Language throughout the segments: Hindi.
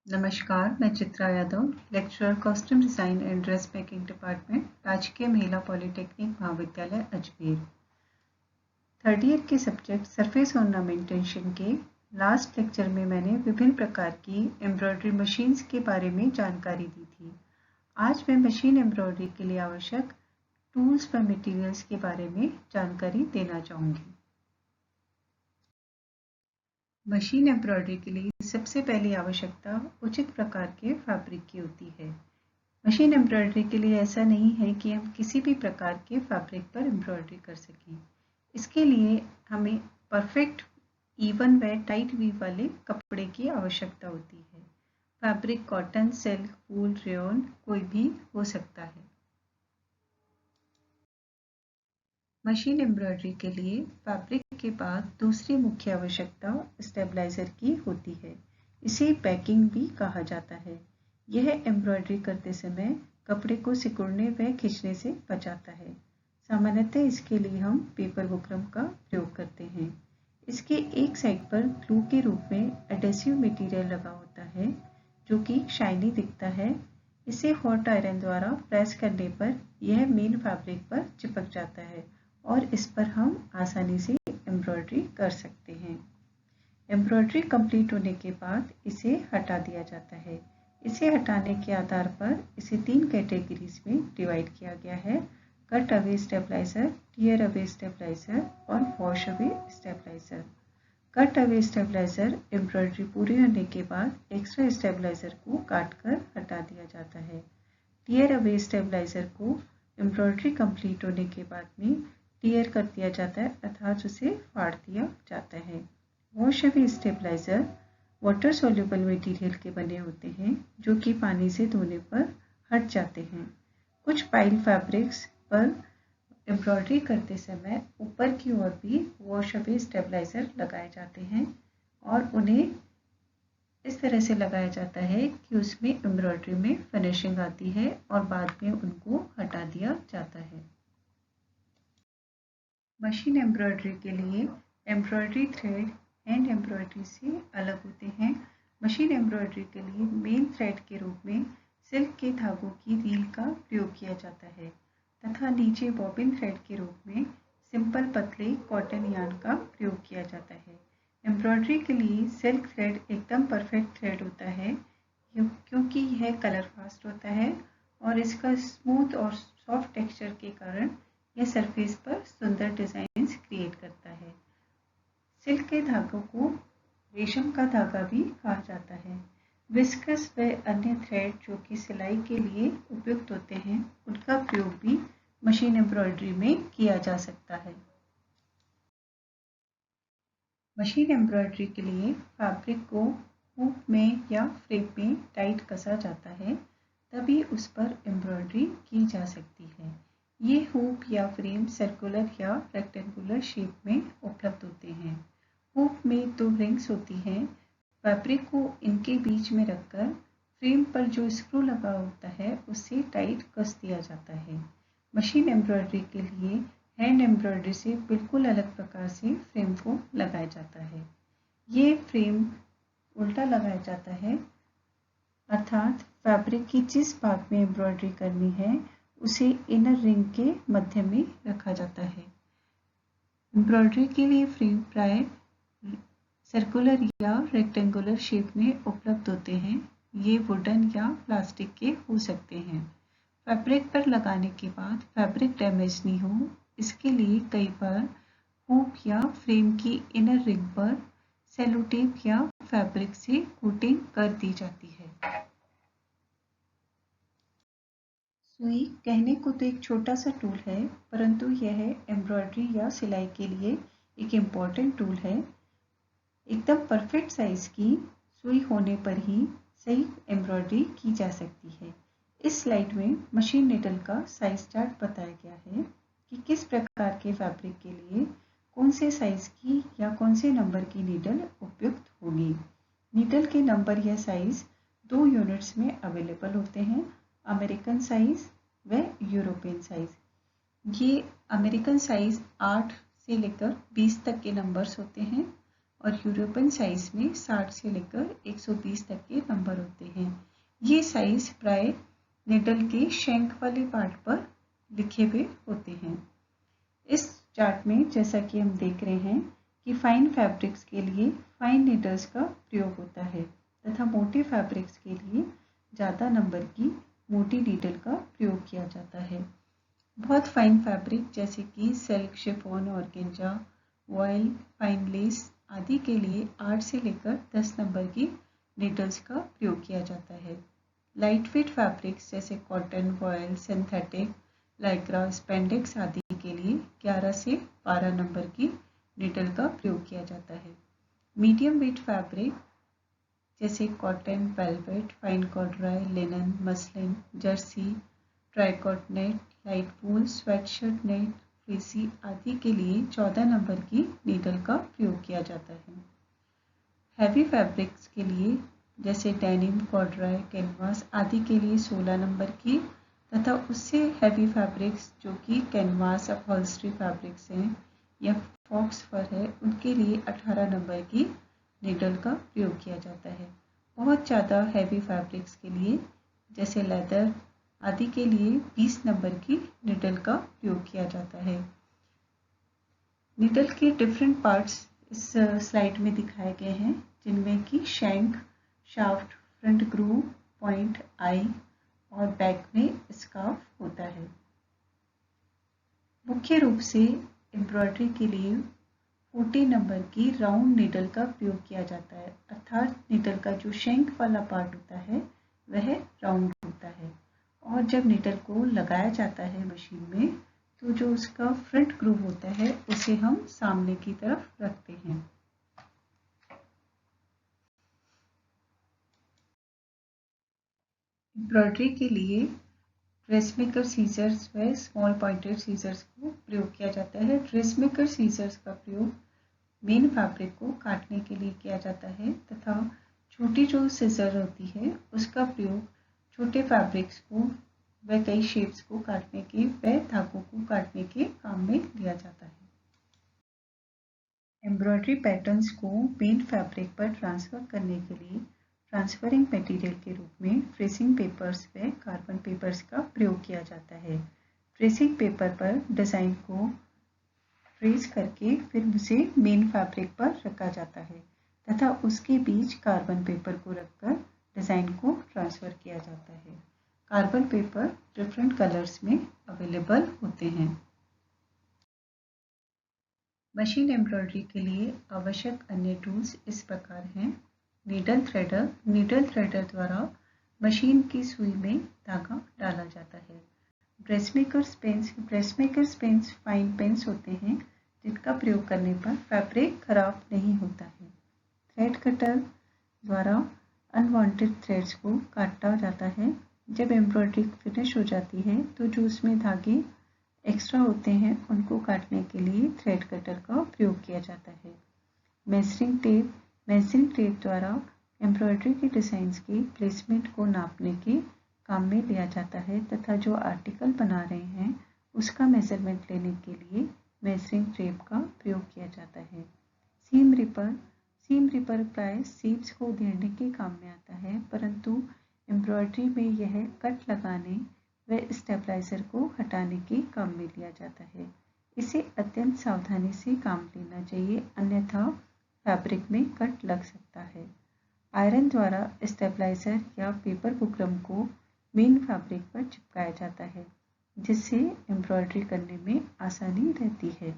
नमस्कार, मैं Chitra Yadav, lecturer costume design and dress making department, राजकीय महिला पॉलिटेक्निक महाविद्यालय अजमेर। थर्ड ईयर के सब्जेक्ट सरफेस ऑर्नामेंटेशन के लास्ट लेक्चर में मैंने विभिन्न प्रकार की एम्ब्रॉयडरी मशीन्स के बारे में जानकारी दी थी। आज मैं मशीन एम्ब्रॉयडरी के लिए आवश्यक टूल्स व मटेरियल्स के बारे में जानकारी देना चाहूँगी। मशीन एम्ब्रॉयडरी के लिए सबसे पहली आवश्यकता उचित प्रकार के फैब्रिक की होती है। मशीन एम्ब्रॉयडरी के लिए ऐसा नहीं है कि हम किसी भी प्रकार के फैब्रिक पर एम्ब्रॉयडरी कर सकें। इसके लिए हमें परफेक्ट, इवन व टाइट वीव वाले कपड़े की आवश्यकता होती है। फैब्रिक कॉटन, सिल्क, वूल, रेयॉन कोई भी हो सकता है। मशीन एम्ब्रॉयडरी के लिए फैब्रिक के बाद दूसरी मुख्य आवश्यकता स्टेबलाइजर की होती है। इसे पैकिंग भी कहा जाता है। यह एम्ब्रॉयडरी करते समय कपड़े को सिकुड़ने व खींचने से बचाता है। सामान्यतः इसके लिए हम पेपर बुकरम का प्रयोग करते हैं। इसके एक साइड पर ग्लू के रूप में एडेसिव मटेरियल लगा होता है जो कि शाइनी दिखता है। इसे हॉट आयरन द्वारा प्रेस करने पर यह मेन फैब्रिक पर चिपक जाता है और इस पर हम आसानी से एम्ब्रॉयडरी कर सकते हैं। एम्ब्रॉयडरी कंप्लीट होने के बाद इसे हटा दिया जाता है। इसे हटाने के आधार पर इसे 3 कैटेगरीज में डिवाइड किया गया है: cut away stabiliser, tear away stabiliser और wash away stabiliser. Cut away stabiliser embroidery पूरी होने के बाद एक्स्ट्रा स्टेबलाइजर को काटकर हटा दिया जाता है। टियर अवे स्टेबलाइजर को एम्ब्रॉयडरी कंप्लीट होने के बाद में टियर कर दिया जाता है अर्थात उसे फाड़ दिया जाता है। Wash away stabiliser water soluble material के बने होते हैं जो कि पानी से धोने पर हट जाते हैं। कुछ पाइल फैब्रिक्स पर एम्ब्रॉयडरी करते समय ऊपर की ओर भी वॉश अवे स्टेबलाइजर लगाए जाते हैं और उन्हें इस तरह से लगाया जाता है कि उसमें एम्ब्रॉयडरी में फिनिशिंग आती है और बाद में उनको हटा दिया जाता है। मशीन एम्ब्रॉयडरी के लिए एम्ब्रॉयडरी थ्रेड हैंड एम्ब्रॉयडरी से अलग होते हैं। मशीन एम्ब्रॉयडरी के लिए मेन थ्रेड के रूप में सिल्क के धागों की रील का प्रयोग किया जाता है तथा नीचे बॉबिन थ्रेड के रूप में सिंपल पतले कॉटन यार्न का प्रयोग किया जाता है। एम्ब्रॉयडरी के लिए सिल्क थ्रेड एकदम परफेक्ट थ्रेड होता है क्योंकि यह कलर फास्ट होता है और इसका स्मूथ और सॉफ्ट टेक्सचर के कारण यह सरफेस पर सुंदर डिजाइन्स क्रिएट करता है। सिल्क के धागों को रेशम का धागा भी कहा जाता है। विस्कस व अन्य थ्रेड जो कि सिलाई के लिए उपयुक्त होते हैं उनका प्रयोग भी मशीन एम्ब्रॉयडरी में किया जा सकता है। मशीन एम्ब्रॉयडरी के लिए फैब्रिक को हुक में या फ्रेम में टाइट कसा जाता है, तभी उस पर एम्ब्रॉयडरी की जा सकती है। ये हुक या फ्रेम सर्कुलर या रेक्टेंगुलर शेप में उपलब्ध होते हैं। हुक में 2 रिंग्स होती हैं। फैब्रिक को इनके बीच में रखकर फ्रेम पर जो स्क्रू लगा होता है उससे टाइट कस दिया जाता है। मशीन एम्ब्रॉयडरी के लिए हैंड एम्ब्रॉयडरी से बिल्कुल अलग प्रकार से फ्रेम को लगाया जाता है। ये फ्रेम उल्टा लगाया जाता है अर्थात फैब्रिक की जिस भाग में एम्ब्रॉयडरी करनी है उसे इनर रिंग के मध्य में रखा जाता है। एम्ब्रॉयडरी के लिए फ्रेम प्राय सर्कुलर या रेक्टेंगुलर शेप में उपलब्ध होते हैं। ये वुडन या प्लास्टिक के हो सकते हैं। फैब्रिक पर लगाने के बाद फैब्रिक डैमेज नहीं हो इसके लिए कई बार हुक या फ्रेम की इनर रिंग पर सेलो टेप या फैब्रिक से कोटिंग कर दी जाती है। सुई कहने को तो एक छोटा सा टूल है, परंतु यह एम्ब्रॉयडरी या सिलाई के लिए एक इम्पॉर्टेंट टूल है। एकदम परफेक्ट साइज की सुई होने पर ही सही एम्ब्रॉयडरी की जा सकती है। इस स्लाइड में मशीन नीडल का साइज चार्ट बताया गया है कि किस प्रकार के फैब्रिक के लिए कौन से साइज की या कौन से नंबर की नीडल उपयुक्त होगी। नीडल के नंबर या साइज 2 यूनिट्स में अवेलेबल होते हैं: अमेरिकन साइज व यूरोपियन साइज। ये अमेरिकन साइज 8 से लेकर 20 तक के नंबर्स होते हैं और यूरोपियन साइज में 60 से लेकर 120 तक के नंबर होते हैं। ये साइज प्राय निडल के शैंक वाले पार्ट पर लिखे हुए होते हैं। इस चार्ट में जैसा कि हम देख रहे हैं कि फाइन फैब्रिक्स के लिए फाइन नीडल्स का प्रयोग होता है तथा मोटे फैब्रिक्स के लिए ज़्यादा नंबर की मोटी नीडल का प्रयोग किया जाता है। बहुत फाइन फैब्रिक जैसे कि silk, chiffon, organza, vial, fine less आदि के लिए 8 से लेकर 10 नंबर की नीडल्स का प्रयोग किया जाता है। लाइट वेट फैब्रिक्स जैसे cotton, vial, synthetic, Lycra, spandex आदि के लिए 11 से 12 नंबर की नीडल का प्रयोग किया जाता है। मीडियम वेट फैब्रिक जैसे cotton, velvet, fine corduroy, linen, muslin, jersey, tricot net, light wool, sweatshirt net, fleecy आदि के लिए 14 नंबर की नीडल का प्रयोग किया जाता है। हैवी फैब्रिक्स के लिए जैसे डेनिम, कॉर्डुरॉय, कैनवास आदि के लिए 16 नंबर की तथा उससे हैवी फैब्रिक्स जो कि कैनवास, अपहोल्स्ट्री फैब्रिक्स हैं या फॉक्स फर है उनके लिए 18 नंबर की नीडल का प्रयोग किया जाता है। बहुत ज़्यादा हैवी फैब्रिक्स के लिए जैसे लेदर आदि के लिए 20 नंबर की नीडल का प्रयोग किया जाता है। नीडल के डिफरेंट पार्ट्स इस स्लाइड में दिखाए गए हैं जिनमें कि shank, shaft, front groove, point, eye और बैक में स्कार्फ होता है। मुख्य रूप से एम्ब्रॉयडरी के लिए 40 नंबर की राउंड नीडल का प्रयोग किया जाता है, अर्थात नीडल का जो शैंक वाला पार्ट होता है वह राउंड होता है और जब नीडल को लगाया जाता है मशीन में तो जो उसका फ्रंट ग्रूव होता है उसे हम सामने की तरफ रखते हैं। एम्ब्रॉयडरी के लिए ड्रेसमेकर सीजर्स व स्मॉल पॉइंटेड सीजर्स को प्रयोग किया जाता है। ड्रेसमेकर सीजर्स का प्रयोग मेन फैब्रिक को काटने के लिए किया जाता है तथा छोटी जो सीजर होती है उसका प्रयोग छोटे फैब्रिक्स को व कई शेप्स को काटने के व धागों को काटने के काम में लिया जाता है। एम्ब्रॉयडरी पैटर्न्स को मेन फैब्रिक पर ट्रांसफर करने के लिए ट्रांसफरिंग मटेरियल के रूप में ट्रेसिंग पेपर्स व कार्बन पेपर्स का प्रयोग किया जाता है। ट्रेसिंग पेपर पर डिज़ाइन को ट्रेस करके फिर उसे मेन फैब्रिक पर रखा जाता है तथा उसके बीच कार्बन पेपर को रखकर डिज़ाइन को ट्रांसफ़र किया जाता है। कार्बन पेपर डिफरेंट कलर्स में अवेलेबल होते हैं। मशीन एम्ब्रॉयडरी के लिए आवश्यक अन्य टूल्स इस प्रकार हैं। नीडल थ्रेडर, नीडल थ्रेडर द्वारा मशीन की सुई में धागा डाला जाता है। ड्रेसमेकर्स पेंस, ड्रेसमेकर्स पेंस फाइन पेंस होते हैं जिनका प्रयोग करने पर फैब्रिक खराब नहीं होता है। थ्रेड कटर द्वारा अनवांटेड थ्रेड्स को काटा जाता है। जब एम्ब्रॉयडरी फिनिश हो जाती है तो जो उसमें धागे एक्स्ट्रा होते हैं उनको काटने के लिए थ्रेड कटर का प्रयोग किया जाता है। मेजरिंग टेप, मेजरिंग टेप द्वारा एम्ब्रॉयडरी के डिज़ाइंस के प्लेसमेंट को नापने के काम में लिया जाता है तथा जो आर्टिकल बना रहे हैं उसका मेजरमेंट लेने के लिए मेजरिंग टेप का प्रयोग किया जाता है। सीम रिपर, सीम रिपर प्राय सीम्स को उधेड़ने के काम में आता है परंतु एम्ब्रॉयडरी में यह कट लगाने व स्टेबलाइजर को हटाने के काम में लिया जाता है। इसे अत्यंत सावधानी से काम लेना चाहिए अन्यथा फैब्रिक में कट लग सकता है। आयरन द्वारा स्टेबलाइजर या पेपर बुकरम को मेन फैब्रिक पर चिपकाया जाता है जिससे एम्ब्रॉयडरी करने में आसानी रहती है।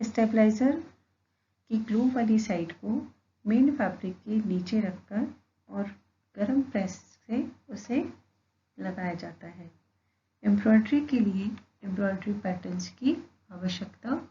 स्टेबलाइजर की ग्लू वाली साइड को मेन फैब्रिक के नीचे रखकर और गर्म प्रेस से उसे लगाया जाता है। एम्ब्रॉयडरी के लिए एम्ब्रॉयडरी पैटर्न्स की आवश्यकता